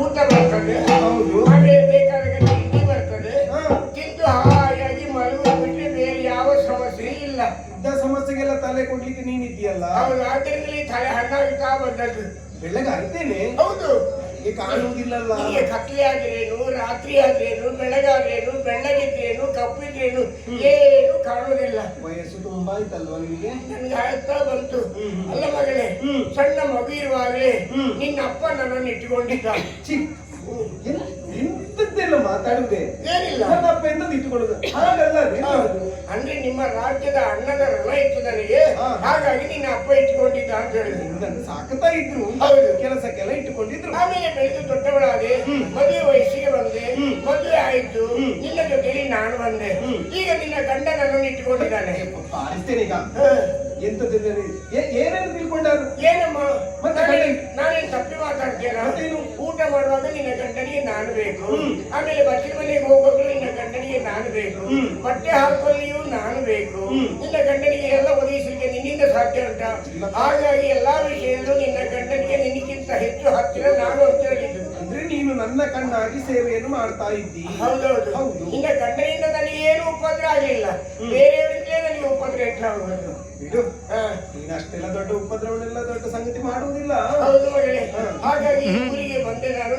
ಊಟ ಬರ್ತದೆ, ಹೌದು. ಆಮೇಲೆ ಬೇಕಾದಾಗ ತಿಂಡಿ ಬರ್ತದೆ, ತಿಂದು ಹಾಯಾಗಿ ಮಲಗಿಬಿಟ್ರೆ ಬೇರೆ ಯಾವ ಸಮಸ್ಯೆ ಇಲ್ಲ. ಇದ್ದ ಸಮಸ್ಯೆಗೆಲ್ಲ ತಲೆ ಕೊಡ್ಲಿಕ್ಕೆ ನೀನಿದ್ದೀಯಲ್ಲ. ಹೌದು, ಆದ್ರಿಂದಲೇ ತಲೆ ಹಣ್ಣಾಗುತ್ತಾ ಬಂದದ್ದು. ಬೆಳಗಾಯ್ತೇನೆ. ಹೌದು, ಈಗ ಕಾಣುವುದಿಲ್ಲಲ್ಲ. ನಿಮಗೆ ಕತ್ಲೆ ಆದ್ರೇನು, ರಾತ್ರಿ ಆದ್ರೇನು, ಬೆಳಗಾದ್ರೇನು, ಬೆಳ್ಳಗಿದ್ರೇನು, ಕಪ್ಪಿದ್ರೇನು ಏನು ಕಾಣುವುದಿಲ್ಲ. ವಯಸ್ಸು ತುಂಬಾ ಆಯ್ತಲ್ವಾ ನಿಮಗೆ? ನನ್ಗೆ ಆಗ್ತಾ ಬಂತು. ಅಲ್ಲ ಮಗಳೇ, ಸಣ್ಣ ಮಗು ಇರುವಾಗಲೇ ನಿನ್ನ ಅಪ್ಪ ನನ್ನನ್ನು ಇಟ್ಟುಕೊಂಡಿದ್ದ. ಎಂತದ್ದೆಲ್ಲ ಮಾತಾಡುದೆ? ಏನಿಲ್ಲ, ನನ್ನ ಅಪ್ಪ ಎಂತದ್ದು ಇಟ್ಟುಕೊಳ್ಳುದು? ಹಾಗಲ್ಲ ಅದು. ಅಂದ್ರೆ ನಿಮ್ಮ ರಾಜ್ಯದ ಅಣ್ಣದ ಋಣ ಇತ್ತು ನನಗೆ, ಹಾಗಾಗಿ ನಿನ್ನ ಅಪ್ಪ ಇಟ್ಟುಕೊಂಡಿದ್ದ ಅಂತ ಹೇಳಿದ್ರು. ನನ್ನ ಸಾಕತಾ ಇದ್ರು, ಹೌದು, ಕೆಲಸಕ್ಕೆಲ್ಲ ಇಟ್ಟುಕೊಂಡಿದ್ರು. ಆಮೇಲೆ ಬೆಳೆದು ದೊಡ್ಡವಳಾದೆ, ಮದುವೆ ವಯಸ್ಸಿಗೆ ಬಂದೆ, ಮದುವೆ ಆಯ್ತು, ನಿನ್ನ ಜೊತೆಲಿ ನಾನು ಬಂದೆ. ಈಗ ನಿನ್ನ ಗಂಡ ನನ್ನನ್ನು ಇಟ್ಟುಕೊಂಡಿದ್ದಾನೆ. ಪಾಲಿಸ್ತೇನೆ ಈಗ. ಎಂತದ್ದು ಏನೇನು ತಿಳ್ಕೊಂಡಾರು? ಏನಮ್ಮ, ಮತ್ತೆ ನಾನೇನು ತಪ್ಪಿ ಮಾತಾಡ್ತೇನ? ಮತ್ತೇನು? ಊಟ ಮಾಡುವಾಗ ನಿನ್ನ ಗಂಡನಿಗೆ ನಾನು ಬೇಕು, ಆಮೇಲೆ ಬಚ್ಚಲ ಮನೆಗೆ ಹೋಗೋದು ನಿನ್ನ ಗಂಡನಿಗೆ ನಾನು ಬೇಕು, ಬಟ್ಟೆ ಹಾಕೊಳ್ಳಿಯೂ ನಾನು ಬೇಕು. ನಿನ್ನ ಗಂಡನಿಗೆ ಎಲ್ಲ ಒದಗಿಸಲಿಕ್ಕೆ ನಿನ್ನಿಂದ ಸಾಧ್ಯ ಉಂಟಾ? ಹಾಗಾಗಿ ಎಲ್ಲಾ ವಿಷಯದಲ್ಲೂ ನಿನ್ನ ಗಂಡನಿಗೆ ನಿನಗಿಂತ ಹೆಚ್ಚು ಹತ್ತಿರ ನಾನು ಅಂತ ಹೇಳಿದ್ದು. ಅಂದ್ರೆ ನೀನು ನನ್ನ ಕಣ್ಣಾಗಿ ಸೇವೆಯನ್ನು ಮಾಡ್ತಾ ಇದ್ದಿ. ಹೌದೌದು. ಹೌದು. ನಿನ್ನ ಗಂಡನಿಂದ ನನಗೆ ಏನು ಉಪದ್ರ ಆಗಲಿಲ್ಲ, ಬೇರೆಯವರಿಂದಲೇ ನನಗೆ ಉಪದ್ರ ಹೆಚ್ಚಾಗುವುದು. ಬಿಡು, ನೀನು ಅಷ್ಟೆಲ್ಲ ದೊಡ್ಡ ಉಪದ್ರವನೆಲ್ಲ ದೊಡ್ಡ ಸಂಗತಿ ಮಾಡುವುದಿಲ್ಲ. ಹೌದು ಮಗಳೇ, ಹಾಗಾಗಿ ಊರಿಗೆ ಬಂದೆ ನಾನು.